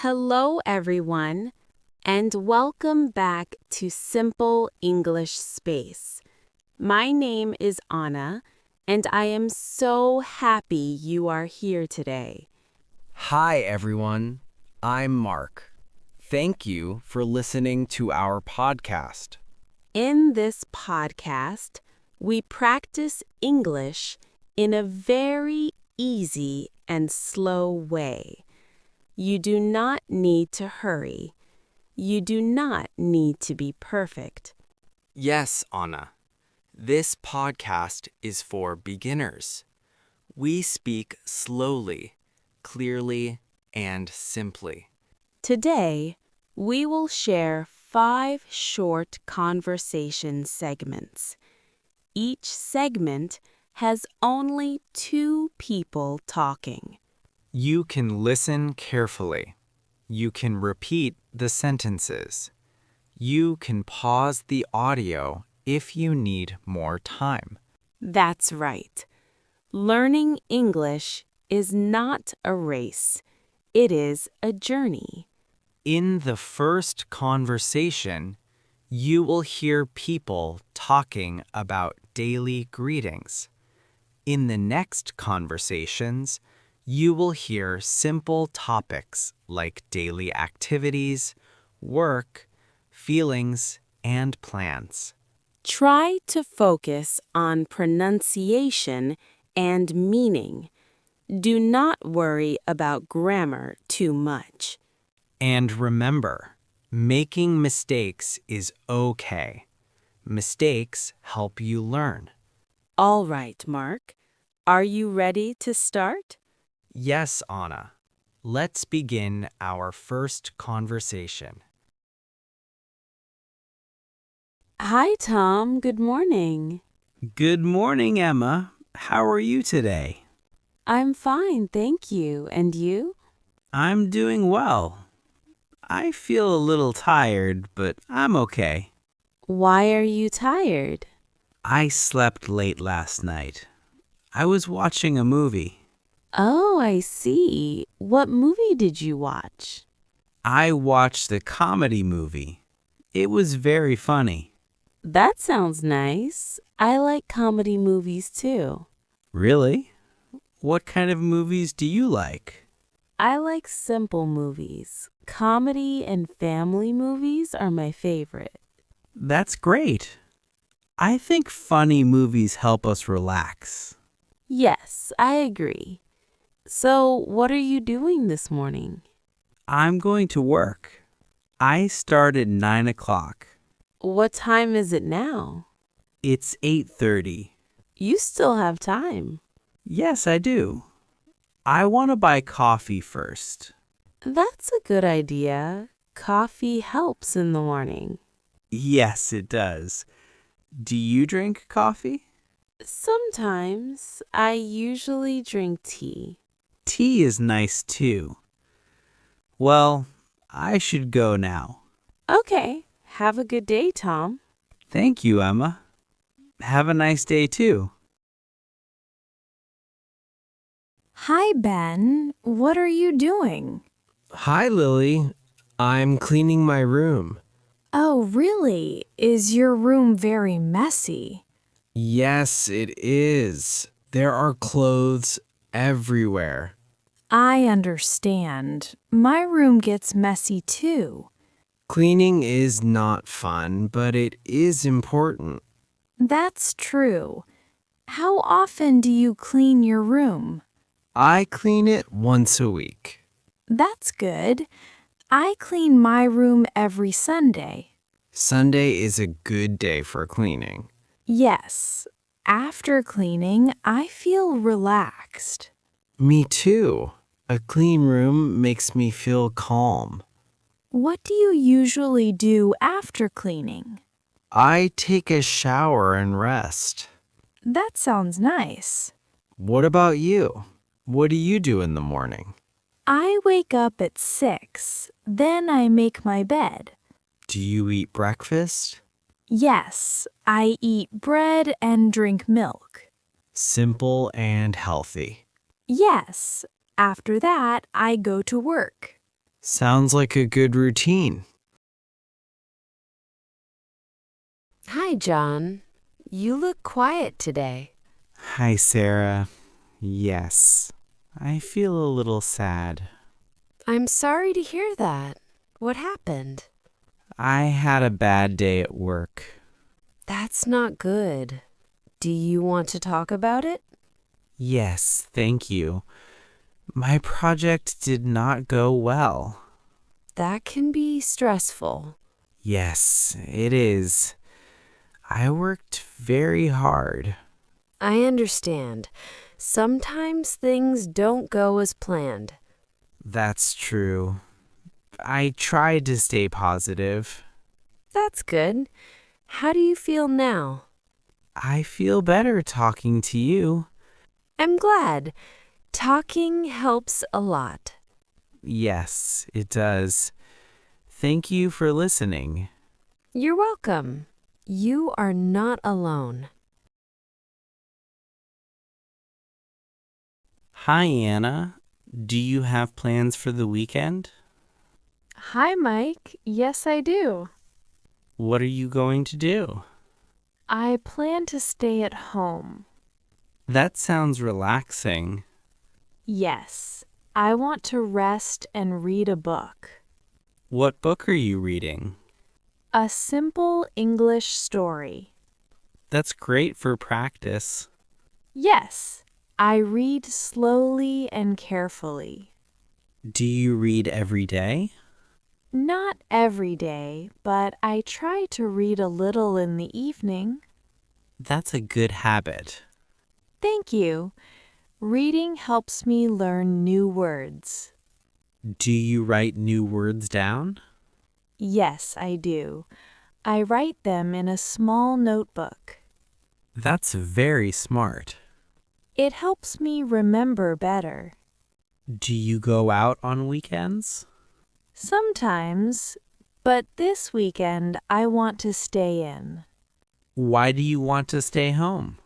Hello, everyone, and welcome back to Simple English Space. My name is Anna, and I am so happy you are here today. Hi, everyone. I'm Mark. Thank you for listening to our podcast. In this podcast, we practice English in a very easy and slow way. You do not need to hurry. You do not need to be perfect. Yes, Anna. This podcast is for beginners. We speak slowly, clearly, and simply. Today, we will share 5 short conversation segments. Each segment has only 2 people talking. You can listen carefully. You can repeat the sentences. You can pause the audio if you need more time. That's right. Learning English is not a race. It is a journey. In the first conversation, you will hear people talking about daily greetings. In the next conversations, you will hear simple topics like daily activities, work, feelings, and plans. Try to focus on pronunciation and meaning. Do not worry about grammar too much. And remember, making mistakes is okay. Mistakes help you learn. All right, Mark. Are you ready to start? Yes, Anna. Let's begin our first conversation. Hi, Tom. Good morning. Good morning, Emma. How are you today? I'm fine, thank you. And you? I'm doing well. I feel a little tired, but I'm okay. Why are you tired? I slept late last night. I was watching a movie. Oh, I see. What movie did you watch? I watched the comedy movie. It was very funny. That sounds nice. I like comedy movies too. Really? What kind of movies do you like? I like simple movies. Comedy and family movies are my favorite. That's great. I think funny movies help us relax. Yes, I agree. So, what are you doing this morning? I'm going to work. I start at 9 o'clock. What time is it now? It's 8:30. You still have time. Yes, I do. I want to buy coffee first. That's a good idea. Coffee helps in the morning. Yes, it does. Do you drink coffee? Sometimes I usually drink tea. Tea is nice too. Well, I should go now. Okay, have a good day, Tom. Thank you, Emma. Have a nice day too. Hi, Ben. What are you doing? Hi, Lily. I'm cleaning my room. Oh, really? Is your room very messy? Yes, it is. There are clothes everywhere. I understand. My room gets messy too. Cleaning is not fun, but it is important. That's true. How often do you clean your room? I clean it once a week. That's good. I clean my room every Sunday. Sunday is a good day for cleaning. Yes. After cleaning, I feel relaxed. Me too. A clean room makes me feel calm. What do you usually do after cleaning? I take a shower and rest. That sounds nice. What about you? What do you do in the morning? I wake up at 6, then I make my bed. Do you eat breakfast? Yes, I eat bread and drink milk. Simple and healthy. Yes, after that I go to work. Sounds like a good routine. Hi, John. You look quiet today. Hi, Sarah. Yes, I feel a little sad. I'm sorry to hear that. What happened? I had a bad day at work. That's not good. Do you want to talk about it? Yes, thank you. My project did not go well. That can be stressful. Yes, it is. I worked very hard. I understand. Sometimes things don't go as planned. That's true. I tried to stay positive. That's good. How do you feel now? I feel better talking to you. I'm glad. Talking helps a lot. Yes, it does. Thank you for listening. You're welcome. You are not alone. Hi, Anna. Do you have plans for the weekend? Hi, Mike. Yes, I do. What are you going to do? I plan to stay at home. That sounds relaxing. Yes, I want to rest and read a book. What book are you reading? A simple English story. That's great for practice. Yes, I read slowly and carefully. Do you read every day? Not every day, but I try to read a little in the evening. That's a good habit. Thank you. Reading helps me learn new words. Do you write new words down? Yes, I do. I write them in a small notebook. That's very smart. It helps me remember better. Do you go out on weekends? Sometimes, but this weekend I want to stay in. Why do you want to stay home?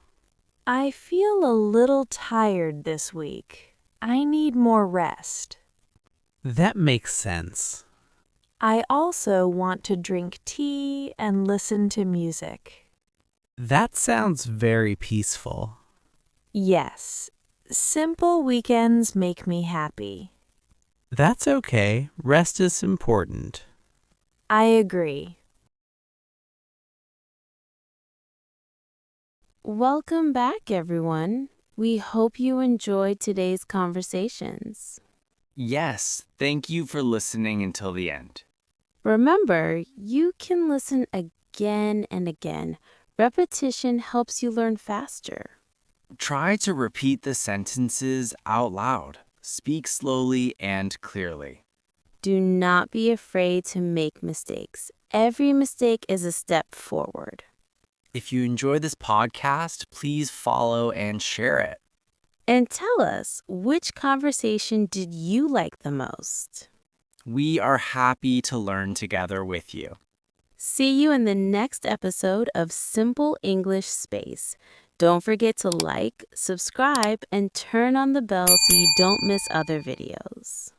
I feel a little tired this week. I need more rest. That makes sense. I also want to drink tea and listen to music. That sounds very peaceful. Yes, simple weekends make me happy. That's okay. Rest is important. I agree. Welcome back, everyone. We hope you enjoyed today's conversations. Yes, thank you for listening until the end. Remember, you can listen again and again. Repetition helps you learn faster. Try to repeat the sentences out loud. Speak slowly and clearly. Do not be afraid to make mistakes. Every mistake is a step forward. If you enjoy this podcast, please follow and share it. And tell us, which conversation did you like the most? We are happy to learn together with you. See you in the next episode of Simple English Space. Don't forget to like, subscribe, and turn on the bell so you don't miss other videos.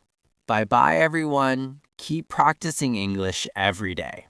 Bye-bye, everyone. Keep practicing English every day.